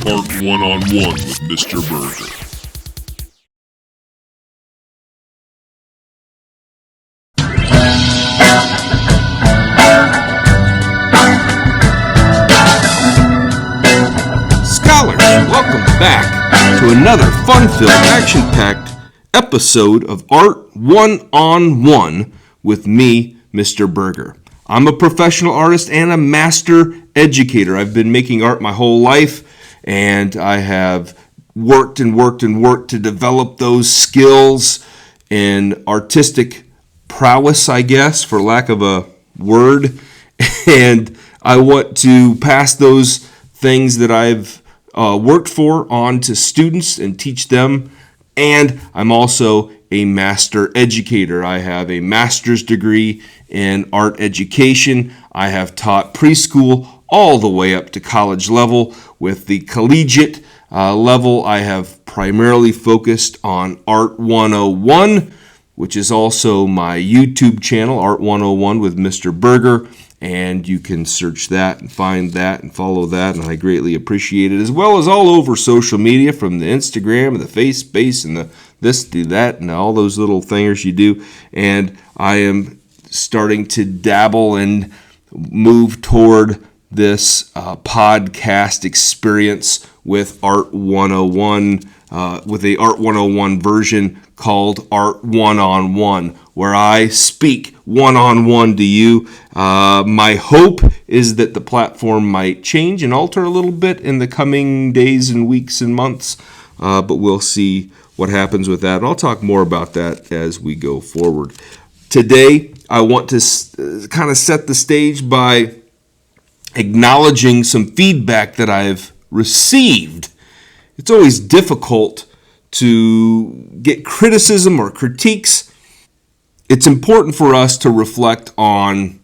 Art One-on-One with Mr. Burgher. Scholars, welcome back to another fun-filled, action-packed episode of Art One-on-One with me, Mr. Burgher. I'm a professional artist and a master educator. I've been making art my whole life, and I have worked to develop those skills and artistic prowess, I guess, for lack of a word. And I want to pass those things that I've worked for on to students and teach them. And I'm also a master educator. I have a master's degree in art education. I have taught preschool all the way up to college level. With the collegiate level, I have primarily focused on Art 101, which is also my YouTube channel, Art 101 with Mr. Burgher. And you can search that and find that and follow that, and I greatly appreciate it, as well as all over social media, from the Instagram and the Facebook and the this, do that, and all those little thingers you do. And I am starting to dabble and move toward this podcast experience with Art 101, with a Art 101 version called Art One-on-One, where I speak one-on-one to you. My hope is that the platform might change and alter a little bit in the coming days and weeks and months, but we'll see what happens with that. And I'll talk more about that as we go forward. Today, I want to kind of set the stage by acknowledging some feedback that I've received. It's always difficult to get criticism or critiques. It's important for us to reflect on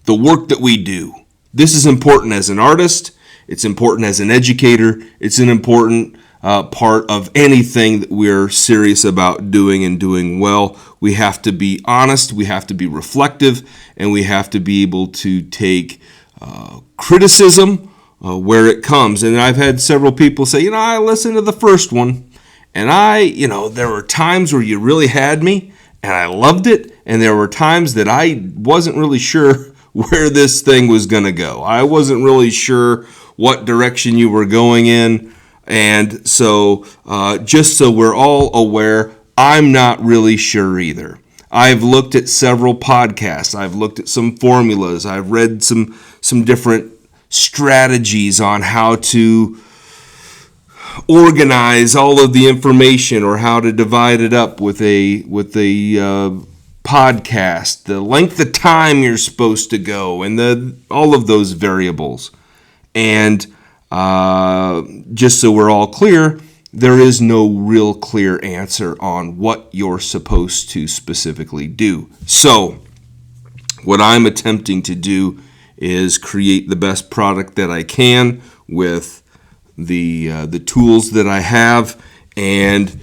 the work that we do. This is important as an artist. It's important as an educator. It's an important part of anything that we're serious about doing and doing well. We have to be honest, we have to be reflective, and we have to be able to take criticism where it comes. And I've had several people say, I listened to the first one, and there were times where you really had me, and I loved it, and there were times that I wasn't really sure where this thing was going to go. I wasn't really sure what direction you were going in. And so just so we're all aware, I'm not really sure either. I've looked at several podcasts. I've looked at some formulas. I've read some different strategies on how to organize all of the information, or how to divide it up with a podcast, the length of time you're supposed to go, and all of those variables. And just so we're all clear, there is no real clear answer on what you're supposed to specifically do. So what I'm attempting to do is create the best product that I can with the tools that I have, and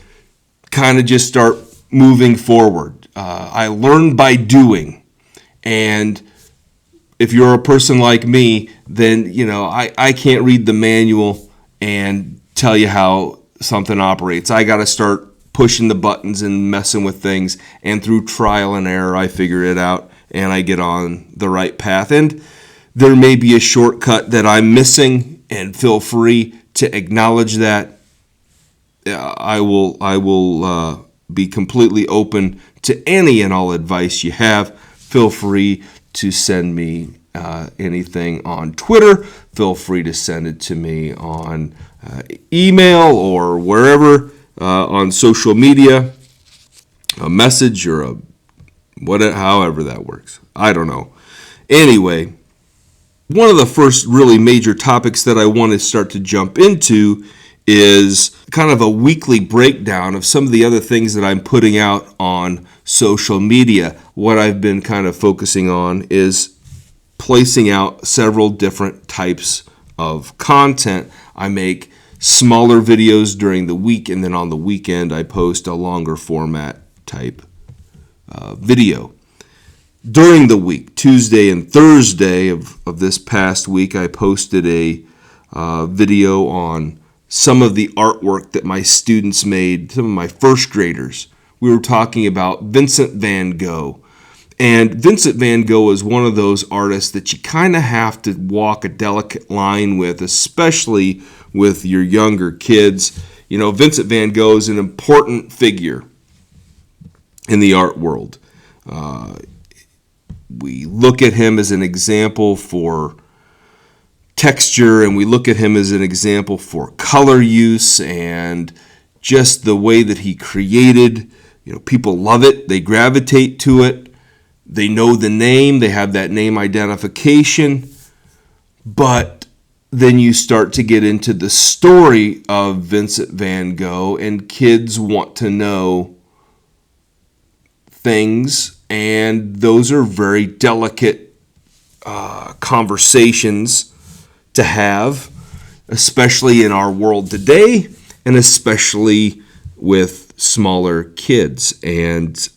kind of just start moving forward. I learn by doing, and if you're a person like me, then I can't read the manual and tell you how something operates. I got to start pushing the buttons and messing with things, and through trial and error, I figure it out and I get on the right path. And there may be a shortcut that I'm missing, and feel free to acknowledge that. I will be completely open to any and all advice you have. Feel free to send me anything on Twitter. Feel free to send it to me on email or wherever on social media, a message or however that works. I don't know. Anyway, one of the first really major topics that I want to start to jump into is kind of a weekly breakdown of some of the other things that I'm putting out on social media. What I've been kind of focusing on is placing out several different types of content. I make smaller videos during the week, and then on the weekend I post a longer format type video. During the week, Tuesday and Thursday of this past week, I posted a video on some of the artwork that my students made, some of my first graders. We were talking about Vincent van Gogh. And Vincent van Gogh is one of those artists that you kind of have to walk a delicate line with, especially with your younger kids. You know, Vincent van Gogh is an important figure in the art world. We look at him as an example for texture, and we look at him as an example for color use and just the way that he created. You know, people love it. They gravitate to it. They know the name, they have that name identification, but then you start to get into the story of Vincent van Gogh, and kids want to know things, and those are very delicate conversations to have, especially in our world today, and especially with smaller kids. And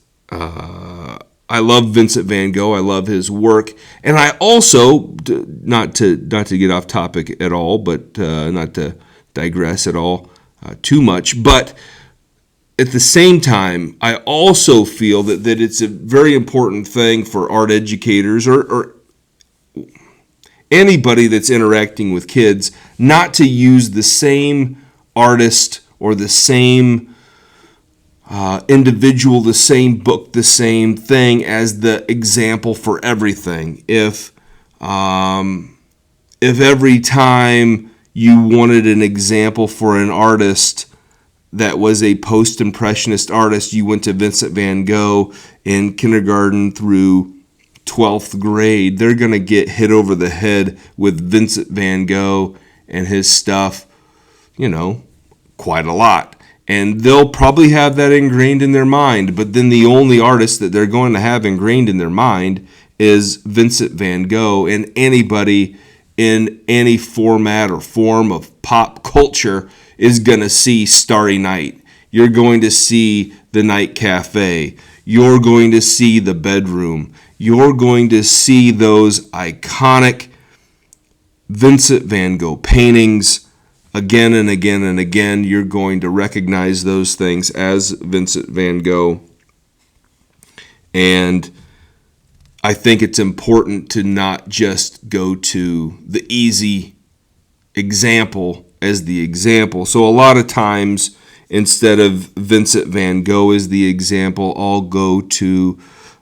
I love Vincent van Gogh. I love his work, and I also, not to get off topic at all, but not to digress at all too much, but at the same time, I also feel that it's a very important thing for art educators or anybody that's interacting with kids not to use the same artist or the same individual, the same book, the same thing as the example for everything. If every time you wanted an example for an artist that was a post-impressionist artist, you went to Vincent van Gogh in kindergarten through 12th grade, they're going to get hit over the head with Vincent van Gogh and his stuff, you know, quite a lot. And they'll probably have that ingrained in their mind, but then the only artist that they're going to have ingrained in their mind is Vincent van Gogh, and anybody in any format or form of pop culture is going to see Starry Night. You're going to see The Night Cafe. You're going to see The Bedroom. You're going to see those iconic Vincent van Gogh paintings again and again and again. You're going to recognize those things as Vincent van Gogh. And I think it's important to not just go to the easy example as the example. So a lot of times, instead of Vincent van Gogh as the example, I'll go to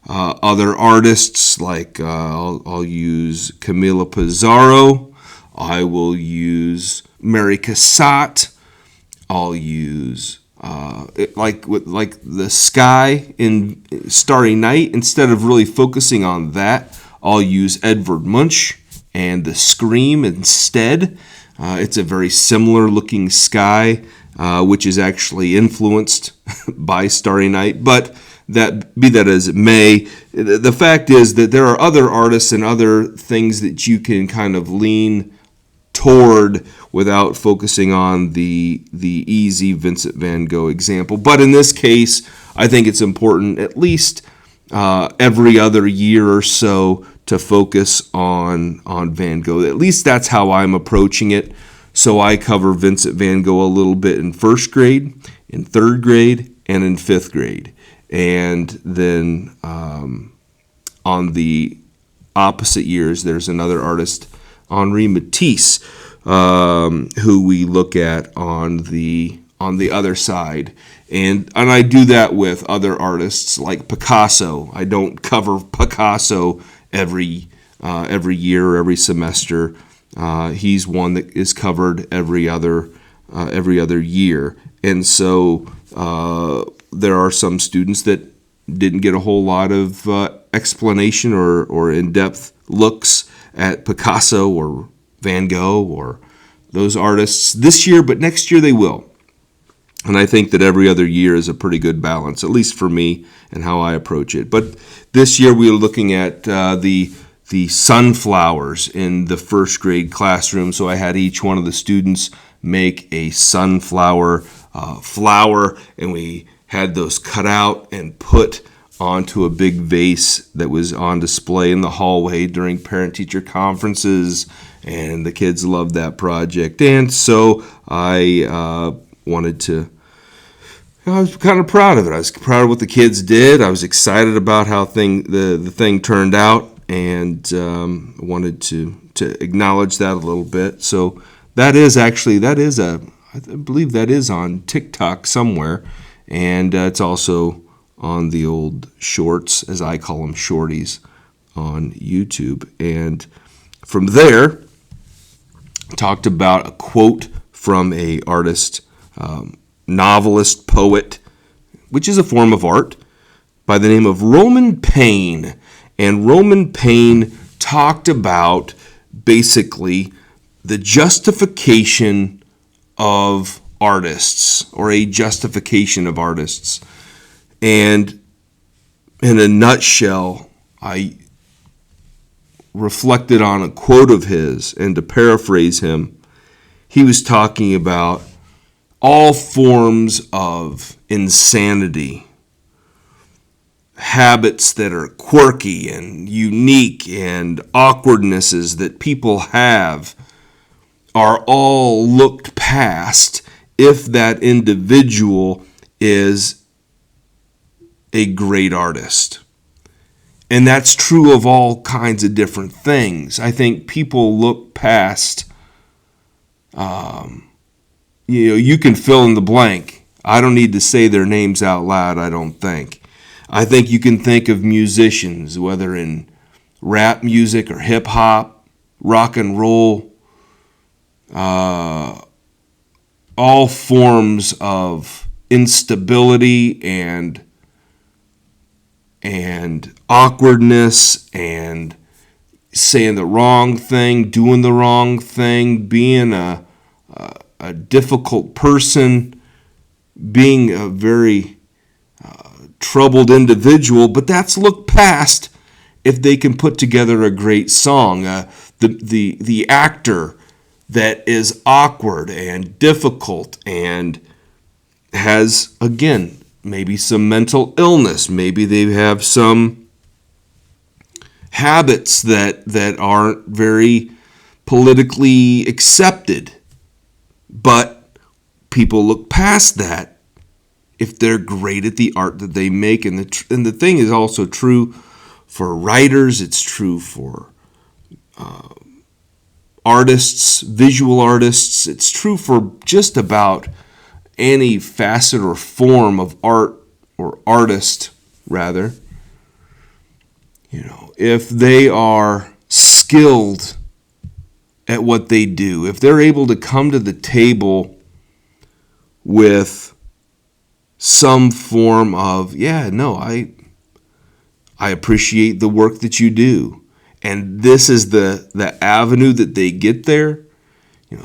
other artists, like I'll use Camila Pizarro. I will use Mary Cassatt. I'll use like the sky in Starry Night. Instead of really focusing on that, I'll use Edvard Munch and the Scream instead. It's a very similar looking sky, which is actually influenced by Starry Night. But be that as it may, the fact is that there are other artists and other things that you can kind of lean toward without focusing on the easy Vincent van Gogh example. But in this case, I think it's important at least every other year or so to focus on Van Gogh. At least that's how I'm approaching it. So I cover Vincent van Gogh a little bit in first grade, in third grade, and in fifth grade. And then on the opposite years, there's another artist, Henri Matisse, who we look at on the other side, and I do that with other artists like Picasso. I don't cover Picasso every year or every semester. He's one that is covered every other year, and so there are some students that didn't get a whole lot of explanation or in-depth looks at Picasso or Van Gogh or those artists this year, but next year they will. And I think that every other year is a pretty good balance, at least for me and how I approach it. But this year we are looking at the sunflowers in the first grade classroom. So I had each one of the students make a sunflower flower, and we had those cut out and put onto a big vase that was on display in the hallway during parent-teacher conferences and the kids loved that project. And so I was kind of proud of it. I was proud of what the kids did. I was excited about how the thing turned out, and wanted to acknowledge that a little bit. So I believe that is on TikTok somewhere, and it's also on the old shorts, as I call them, shorties, on YouTube. And from there, talked about a quote from a artist, novelist, poet, which is a form of art, by the name of Roman Payne. And Roman Payne talked about basically the justification of artists, or a justification of artists. And in a nutshell, I reflected on a quote of his, and to paraphrase him, he was talking about all forms of insanity, habits that are quirky and unique, and awkwardnesses that people have, are all looked past if that individual is a great artist. And that's true of all kinds of different things. I think people look past, you can fill in the blank. I don't need to say their names out loud, I don't think. I think you can think of musicians, whether in rap music or hip hop, rock and roll, all forms of instability and awkwardness, and saying the wrong thing, doing the wrong thing, being a difficult person, being a very troubled individual. But that's looked past if they can put together a great song. The actor that is awkward and difficult and has, again, maybe some mental illness, maybe they have some habits that aren't very politically accepted, but people look past that if they're great at the art that they make. And the thing is also true for writers. It's true for artists, visual artists. It's true for just about any facet or form of art, or artist rather. If they are skilled at what they do, if they're able to come to the table with some form of, I appreciate the work that you do, and this is the avenue that they get there.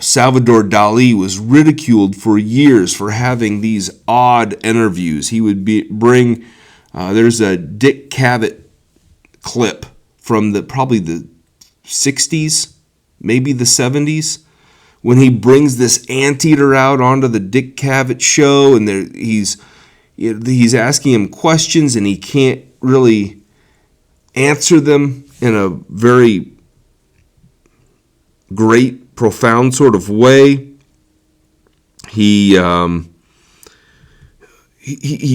Salvador Dali was ridiculed for years for having these odd interviews. He would bring, there's a Dick Cavett clip from probably the 60s, maybe the 70s, when he brings this anteater out onto the Dick Cavett show, and he's asking him questions, and he can't really answer them in a very great, profound sort of way. He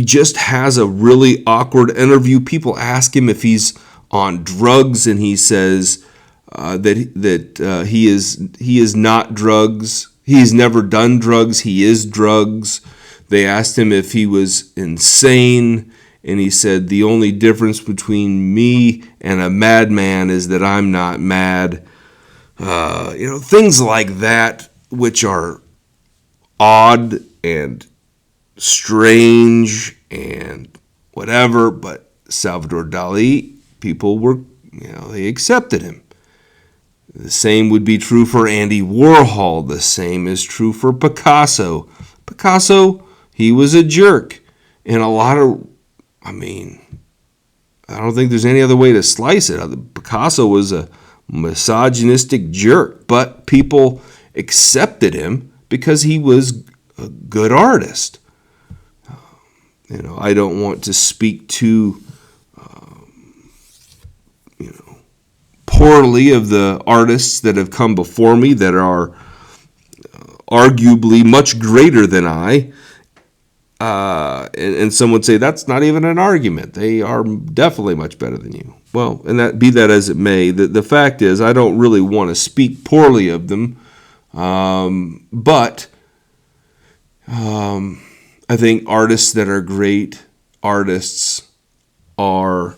just has a really awkward interview. People ask him if he's on drugs, and he says that he is not drugs. He's never done drugs. He is drugs. They asked him if he was insane, and he said, the only difference between me and a madman is that I'm not mad. Things like that, which are odd and strange and whatever, but Salvador Dali, people were, they accepted him. The same would be true for Andy Warhol. The same is true for Picasso. Picasso, he was a jerk. And I don't think there's any other way to slice it. Picasso was a misogynistic jerk, but people accepted him because he was a good artist. I don't want to speak too poorly of the artists that have come before me that are arguably much greater than I. And some would say that's not even an argument. They are definitely much better than you. Well, and that be that as it may, the fact is I don't really want to speak poorly of them, but I think artists that are great artists are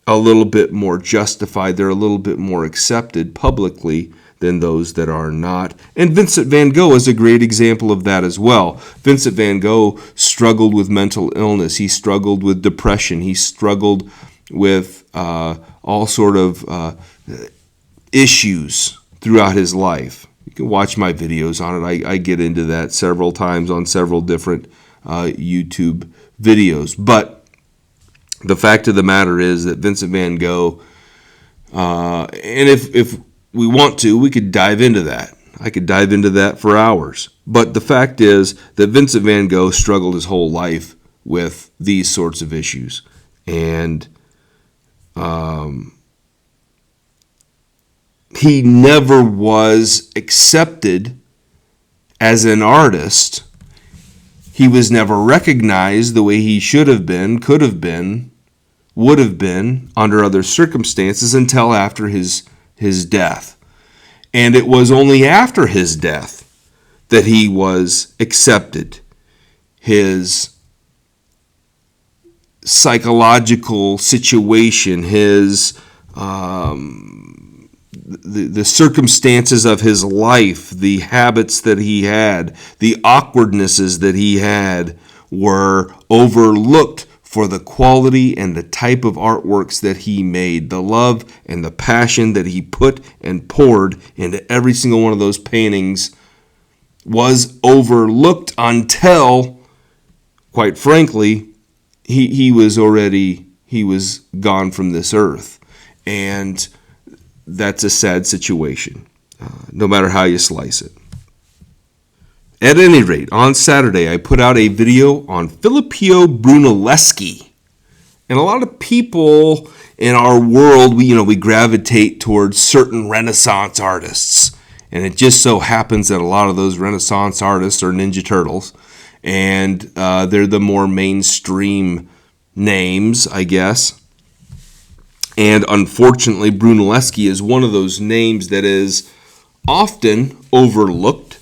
a little bit more justified. They're a little bit more accepted publicly than those that are not. And Vincent van Gogh is a great example of that as well. Vincent van Gogh struggled with mental illness. He struggled with depression. He struggled with all sort of issues throughout his life. You can watch my videos on it. I get into that several times on several different YouTube videos. But the fact of the matter is that Vincent van Gogh, and if we want to, we could dive into that. I could dive into that for hours. But the fact is that Vincent van Gogh struggled his whole life with these sorts of issues. And he never was accepted as an artist. He was never recognized the way he should have been, could have been, would have been under other circumstances until after his death. And it was only after his death that he was accepted. His psychological situation, his the circumstances of his life, the habits that he had, the awkwardnesses that he had were overlooked for the quality and the type of artworks that he made, the love and the passion that he put and poured into every single one of those paintings was overlooked until, quite frankly, he was gone from this earth. And that's a sad situation, no matter how you slice it. At any rate, on Saturday, I put out a video on Filippo Brunelleschi. And a lot of people in our world, we gravitate towards certain Renaissance artists. And it just so happens that a lot of those Renaissance artists are Ninja Turtles. And they're the more mainstream names, I guess. And unfortunately, Brunelleschi is one of those names that is often overlooked.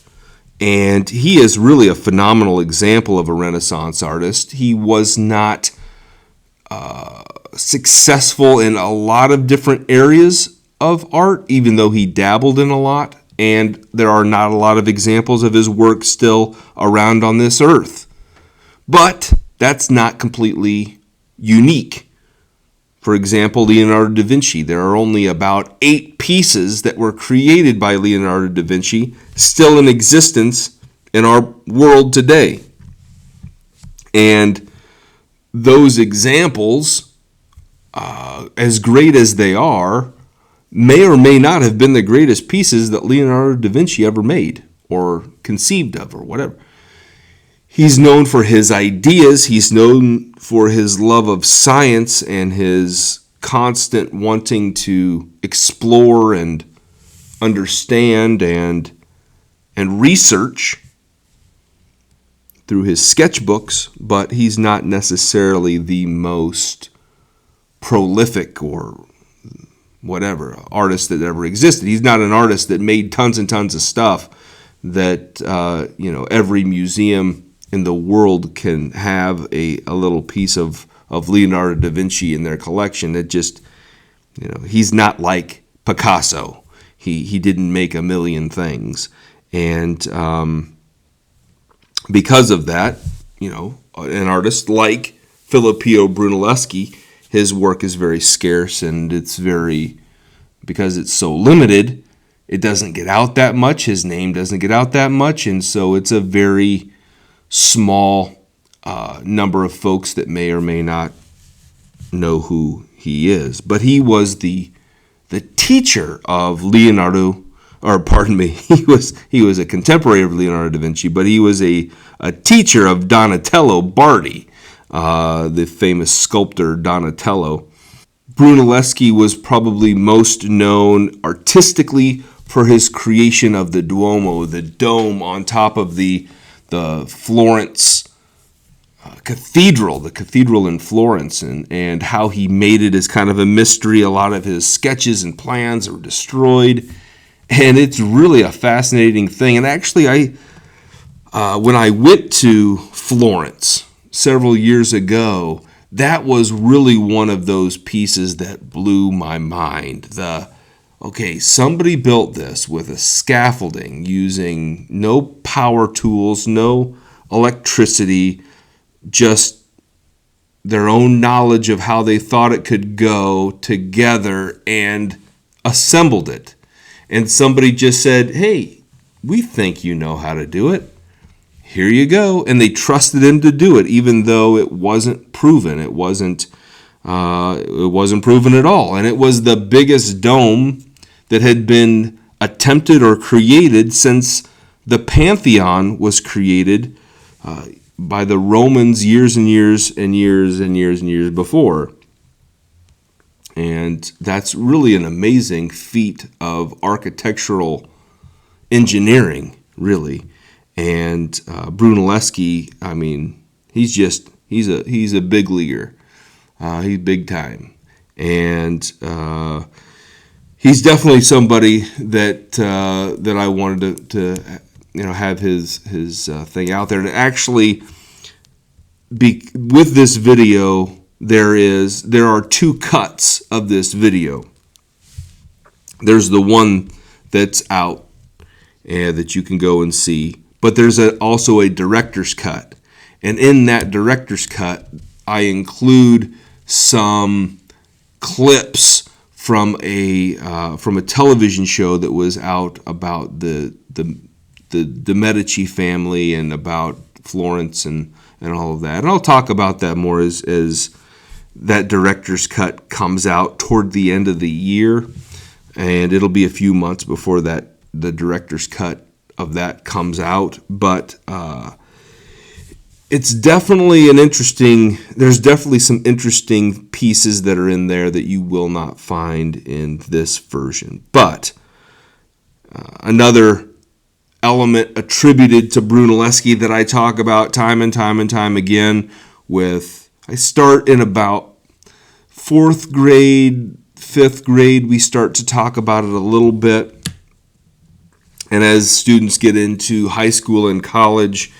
And he is really a phenomenal example of a Renaissance artist. He was not successful in a lot of different areas of art, even though he dabbled in a lot. And there are not a lot of examples of his work still around on this earth. But that's not completely unique. For example, Leonardo da Vinci. There are only about 8 pieces that were created by Leonardo da Vinci still in existence in our world today. And those examples, as great as they are, may or may not have been the greatest pieces that Leonardo da Vinci ever made or conceived of or whatever. He's known for his ideas. He's known for his love of science and his constant wanting to explore and understand and research through his sketchbooks, but he's not necessarily the most prolific or whatever artist that ever existed. He's not an artist that made tons and tons of stuff that every museum in the world can have a little piece of Leonardo da Vinci in their collection. It just, he's not like Picasso. He didn't make a million things. And because of that, an artist like Filippo Brunelleschi, his work is very scarce, and because it's so limited, it doesn't get out that much. His name doesn't get out that much, and so it's a very small number of folks that may or may not know who he is. But he was the teacher of Leonardo, or pardon me, he was a contemporary of Leonardo da Vinci, but he was a teacher of Donatello Bardi, the famous sculptor Donatello. Brunelleschi was probably most known artistically for his creation of the Duomo, the dome on top of the Florence cathedral, the cathedral in Florence, and how he made it as kind of a mystery. A lot of his sketches and plans were destroyed, and it's really a fascinating thing. And actually, when I went to Florence several years ago, that was really one of those pieces that blew my mind. Somebody built this with a scaffolding using no power tools, no electricity, just their own knowledge of how they thought it could go together and assembled it. And somebody just said, hey, we think you know how to do it. Here you go. And they trusted him to do it, even though it wasn't proven. It wasn't proven at all. And it was the biggest dome that had been attempted or created since the Pantheon was created by the Romans years and years and years and years and years before. And that's really an amazing feat of architectural engineering, really. And Brunelleschi, I mean, he's a big leaguer. He's big time. And he's definitely somebody that I wanted to have his thing out there. To actually be with this video, there are two cuts of this video. There's the one that's out and that you can go and see, but there's also a director's cut. And in that director's cut, I include some clips from a television show that was out about the Medici family and about Florence and all of that. And I'll talk about that more as that director's cut comes out toward the end of the year, and it'll be a few months before the director's cut of that comes out. But it's definitely there's definitely some interesting pieces that are in there that you will not find in this version. But another element attributed to Brunelleschi that I talk about time and time and time again I start in about 4th grade, 5th grade, we start to talk about it a little bit. And as students get into high school and college,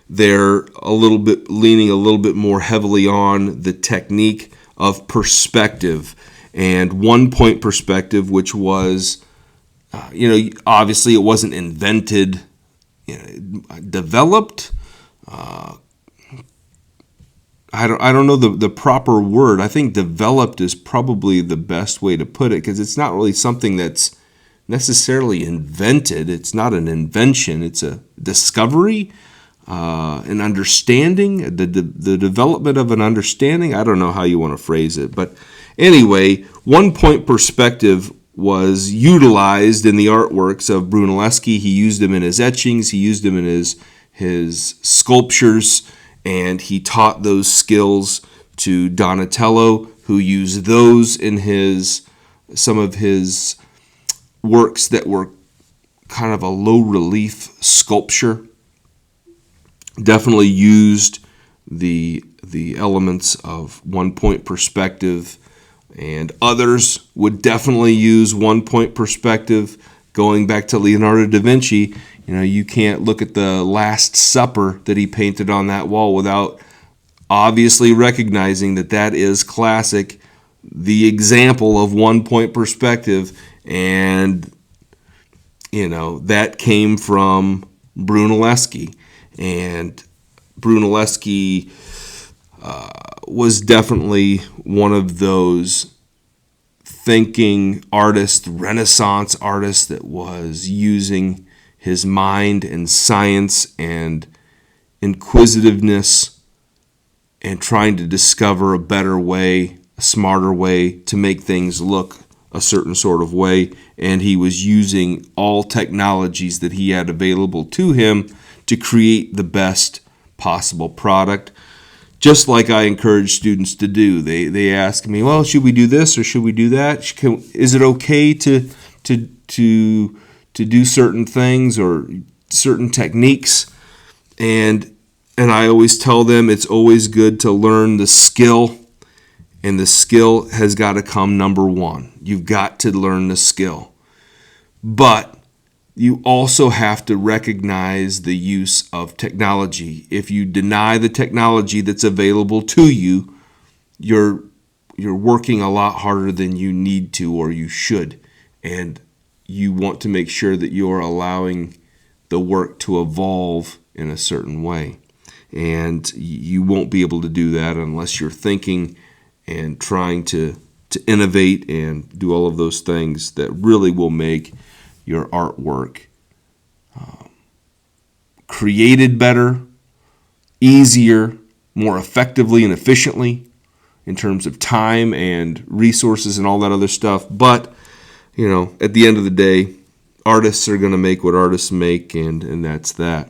they're leaning a little bit more heavily on the technique of perspective and 1-point perspective, which was, obviously it wasn't invented, developed. I don't know the proper word. I think developed is probably the best way to put it, because it's not really something that's necessarily invented. It's not an invention. It's a discovery, an understanding, the development of an understanding. I don't know how you want to phrase it. But anyway, 1-point perspective was utilized in the artworks of Brunelleschi. He used them in his etchings. He used them in his sculptures. And he taught those skills to Donatello, who used those in some of his works that were kind of a low relief sculpture. Definitely used the elements of 1-point perspective, and others would definitely use 1-point perspective. Going back to Leonardo da Vinci, you can't look at the Last Supper that he painted on that wall without obviously recognizing that is classic, the example of 1-point perspective. And, that came from Brunelleschi. And Brunelleschi was definitely one of those thinking artists, Renaissance artists, that was using his mind and science and inquisitiveness and trying to discover a better way, a smarter way to make things look a certain sort of way. And he was using all technologies that he had available to him to create the best possible product. just like I encourage students to do. They ask me, well, should we do this or should we do that? Is it okay to do certain things or certain techniques? And I always tell them it's always good to learn the skill, and the skill has got to come number one. You've got to learn the skill. But you also have to recognize the use of technology. If you deny the technology that's available to you, you're working a lot harder than you need to or you should. And you want to make sure that you're allowing the work to evolve in a certain way. And you won't be able to do that unless you're thinking and trying to innovate and do all of those things that really will make your artwork created better, easier, more effectively and efficiently in terms of time and resources and all that other stuff. But, at the end of the day, artists are going to make what artists make, and that's that.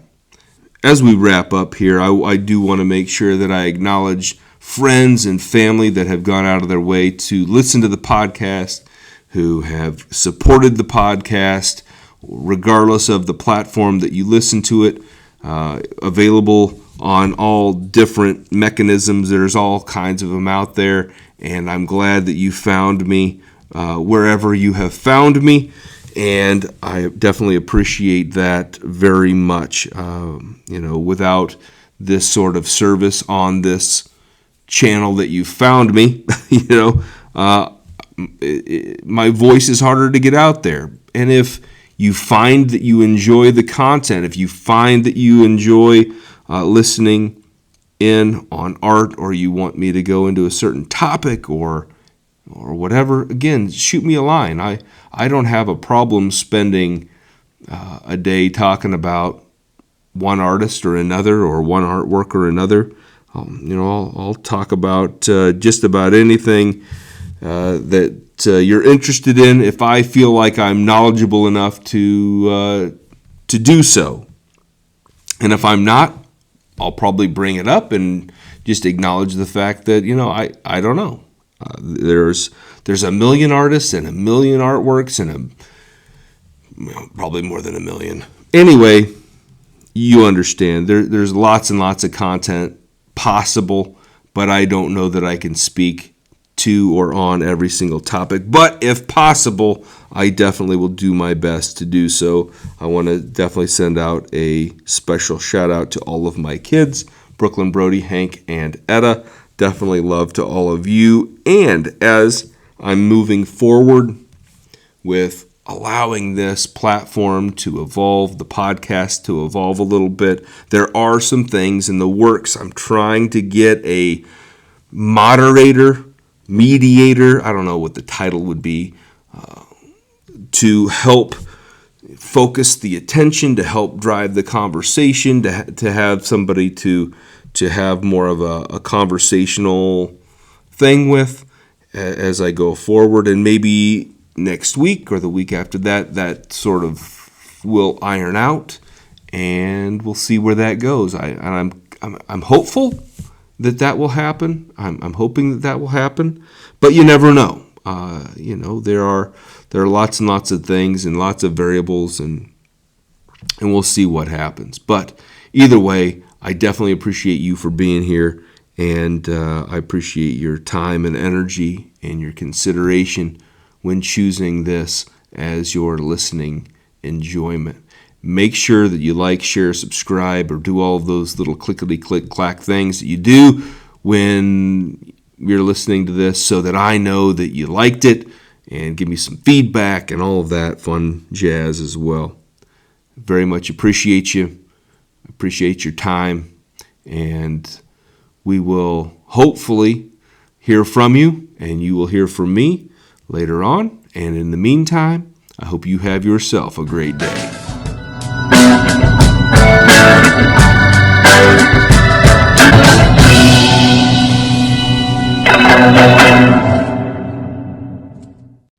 As we wrap up here, I do want to make sure that I acknowledge friends and family that have gone out of their way to listen to the podcast, who have supported the podcast, regardless of the platform that you listen to it, available on all different mechanisms. There's all kinds of them out there, and I'm glad that you found me wherever you have found me, and I definitely appreciate that very much. Without this sort of service on this channel that you found me, my voice is harder to get out there. And if you find that you enjoy the content, if you find that you enjoy listening in on art, or you want me to go into a certain topic or whatever, again, shoot me a line. I don't have a problem spending a day talking about one artist or another, or one artwork or another. I'll talk about just about anything that you're interested in, if I feel like I'm knowledgeable enough to do so. And if I'm not, I'll probably bring it up and just acknowledge the fact that I don't know. There's a million artists and a million artworks and probably more than a million. Anyway, you understand. There's lots and lots of content possible, but I don't know that I can speak to or on every single topic. But if possible, I definitely will do my best to do so. I want to definitely send out a special shout out to all of my kids, Brooklyn, Brody, Hank, and Etta. Definitely love to all of you. And as I'm moving forward with allowing this platform to evolve, the podcast to evolve a little bit, there are some things in the works. I'm trying to get a moderator, mediator, I don't know what the title would be, to help focus the attention, to help drive the conversation, to have somebody to have more of a conversational thing with as I go forward. And maybe next week or the week after that sort of will iron out, and we'll see where that goes. I'm hopeful that will happen. I'm hoping that will happen, but you never know. There are lots and lots of things and lots of variables, and we'll see what happens. But either way, I definitely appreciate you for being here, and I appreciate your time and energy and your consideration when choosing this as your listening enjoyment. Make sure that you like, share, subscribe, or do all of those little clickety-click-clack things that you do when you're listening to this, so that I know that you liked it, and give me some feedback and all of that fun jazz as well. Very much appreciate you. Appreciate your time, and we will hopefully hear from you, and you will hear from me later on. And in the meantime, I hope you have yourself a great day.